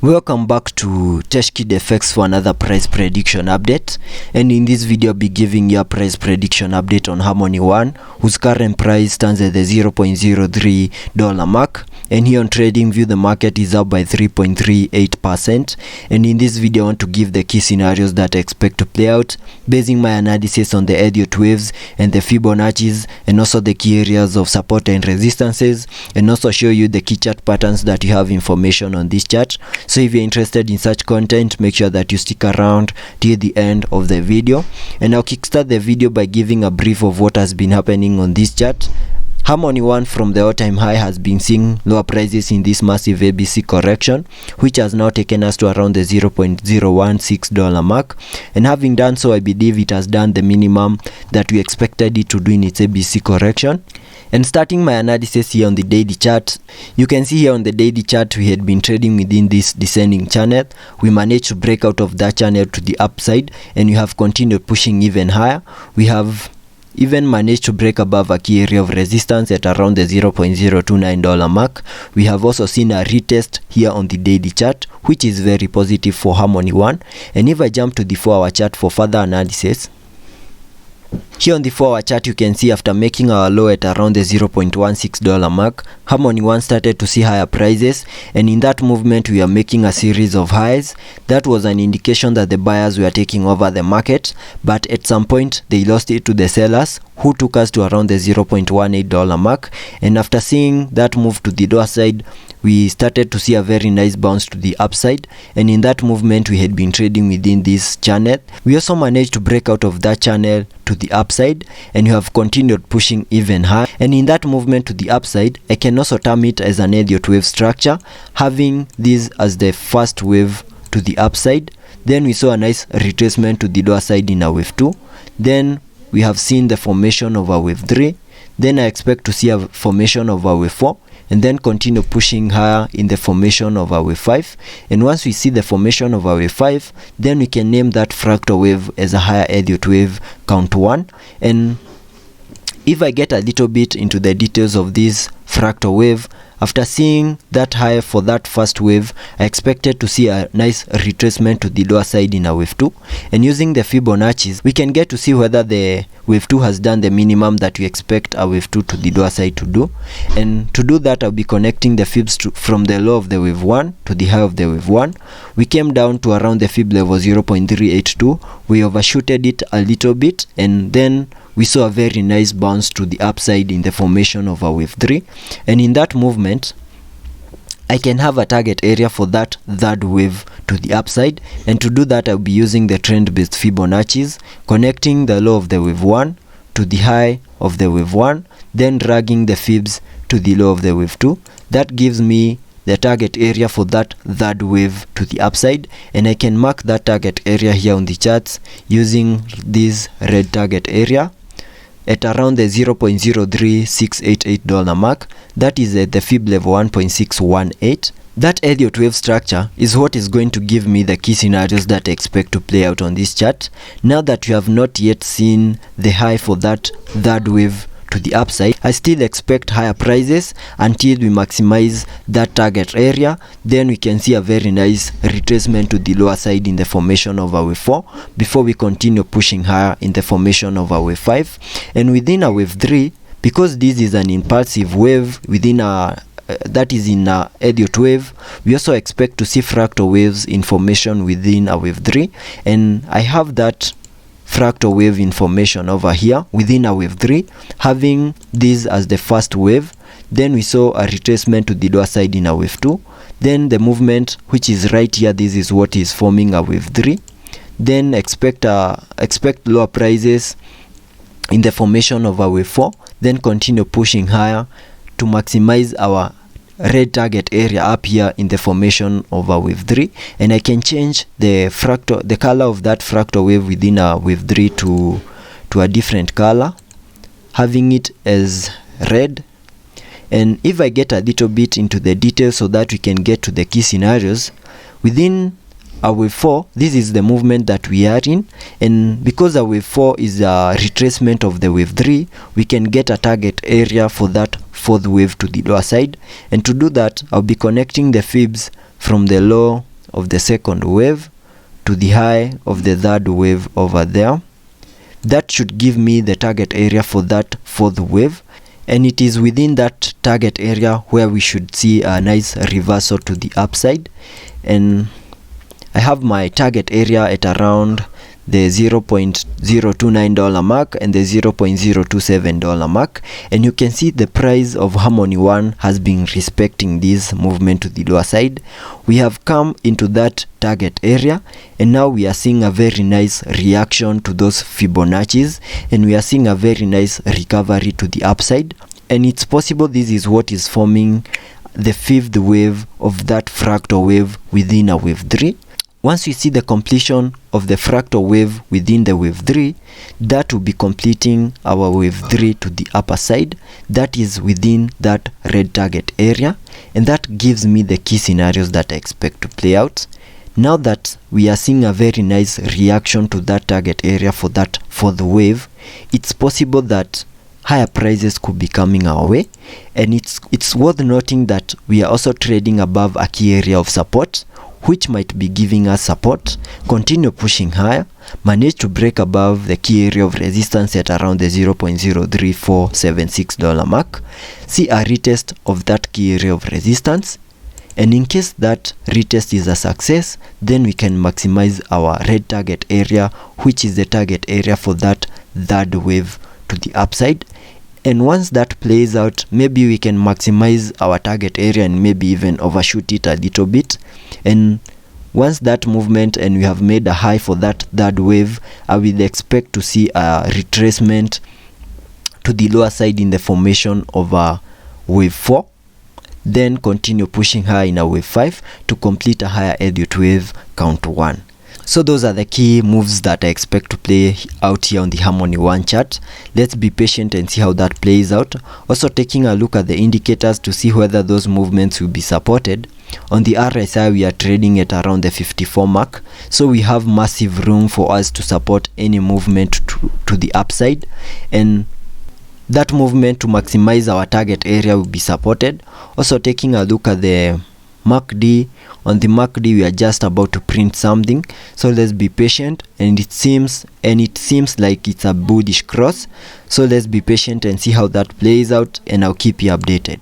Welcome back to Teshkid FX for another price prediction update, and in this video I'll be giving you a price prediction update on Harmony One, whose current price stands at the $0.03 mark, and here on TradingView the market is up by 3.38%. And in this video I want to give the key scenarios that I expect to play out, basing my analysis on the Elliot waves and the Fibonacci's, and also the key areas of support and resistances, and also show you the key chart patterns that you have information on this chart. So if you're interested in such content, make sure that you stick around till the end of the video. And I'll kickstart the video by giving a brief of what has been happening on this chart. Harmony One from the all-time high has been seeing lower prices in this massive ABC correction, which has now taken us to around the $0.016 mark. And having done so, I believe it has done the minimum that we expected it to do in its ABC correction. And starting my analysis here on the daily chart, you can see here on the daily chart we had been trading within this descending channel. We managed to break out of that channel to the upside, and we have continued pushing even higher. We have even managed to break above a key area of resistance at around the $0.029 mark. We have also seen a retest here on the daily chart, which is very positive for Harmony One. And if I jump to the 4-hour chart for further analysis, here on the 4-hour chart you can see after making our low at around the $0.16 mark, Harmony One started to see higher prices, and in that movement we are making a series of highs. That was an indication that the buyers were taking over the market, but at some point they lost it to the sellers, who took us to around the $0.18 mark. And after seeing that move to the lower side, we started to see a very nice bounce to the upside, and in that movement we had been trading within this channel. We also managed to break out of that channel to the upside, and we have continued pushing even higher. And in that movement to the upside, I can also term it as an Elliot wave structure, having this as the first wave to the upside. Then we saw a nice retracement to the lower side in a wave 2. Then we have seen the formation of a wave 3. Then I expect to see a formation of a wave 4, and then continue pushing higher in the formation of a wave 5. And once we see the formation of a wave 5, then we can name that fractal wave as a higher Elliot wave count 1. And if I get a little bit into the details of this fractal wave, after seeing that high for that first wave, I expected to see a nice retracement to the lower side in a wave 2. And using the Fibonacci's, we can get to see whether the wave 2 has done the minimum that we expect a wave 2 to the lower side to do. And to do that, I'll be connecting the fibs from the low of the wave 1 to the high of the wave 1. We came down to around the fib level 0.382. We overshooted it a little bit, and then we saw a very nice bounce to the upside in the formation of a wave 3. And in that movement, I can have a target area for that third wave to the upside, and to do that I'll be using the trend-based Fibonacci's, connecting the low of the wave 1 to the high of the wave 1, then dragging the fibs to the low of the wave 2. That gives me the target area for that third wave to the upside, and I can mark that target area here on the charts using this red target area at around the $0.03688 mark. That is at the fib level 1.618. That Elliot wave structure is what is going to give me the key scenarios that I expect to play out on this chart. Now that you have not yet seen the high for that third wave to the upside, I still expect higher prices until we maximize that target area. Then we can see a very nice retracement to the lower side in the formation of a wave 4 before we continue pushing higher in the formation of a wave 5. And within a wave 3, because this is an impulsive wave within a that is in a Elliot wave, we also expect to see fractal waves in formation within a wave 3, and I have that fractal wave information over here within a wave 3, having this as the first wave. Then we saw a retracement to the lower side in a wave 2. Then the movement, which is right here, this is what is forming a wave 3. Then expect lower prices in the formation of a wave 4. Then continue pushing higher to maximize our red target area up here in the formation of a wave 3. And I can change the color of that fractal wave within a wave 3 to a different color, having it as red. And if I get a little bit into the details so that we can get to the key scenarios, within a wave 4, this is the movement that we are in, and because a wave 4 is a retracement of the wave 3, we can get a target area for that fourth wave to the lower side. And to do that, I'll be connecting the fibs from the low of the second wave to the high of the third wave over there. That should give me the target area for that fourth wave, and it is within that target area where we should see a nice reversal to the upside. And I have my target area at around the $0.029 mark and the $0.027 mark, and you can see the price of Harmony 1 has been respecting this movement to the lower side. We have come into that target area, and now we are seeing a very nice reaction to those Fibonacci's, and we are seeing a very nice recovery to the upside. And it's possible this is what is forming the fifth wave of that fractal wave within a wave 3. Once we see the completion of the fractal wave within the wave 3, that will be completing our wave 3 to the upper side. That is within that red target area, and that gives me the key scenarios that I expect to play out. Now that we are seeing a very nice reaction to that target area for that fourth wave, it's possible that higher prices could be coming our way, and it's worth noting that we are also trading above a key area of support, which might be giving us support, continue pushing higher, manage to break above the key area of resistance at around the $0.03476 mark, see a retest of that key area of resistance, and in case that retest is a success, then we can maximize our red target area, which is the target area for that third wave to the upside. And once that plays out, maybe we can maximize our target area and maybe even overshoot it a little bit. And once that movement and we have made a high for that third wave, I will expect to see a retracement to the lower side in the formation of a wave 4, then continue pushing higher in a wave 5 to complete a higher Elliot wave count 1. So those are the key moves that I expect to play out here on the Harmony 1 chart. Let's be patient and see how that plays out. Also taking a look at the indicators to see whether those movements will be supported. On the RSI, we are trading at around the 54 mark, so we have massive room for us to support any movement to the upside, and that movement to maximize our target area will be supported. Also taking a look at the MACD. On the MACD, we are just about to print something, so let's be patient, and it seems like it's a bullish cross, so let's be patient and see how that plays out, and I'll keep you updated.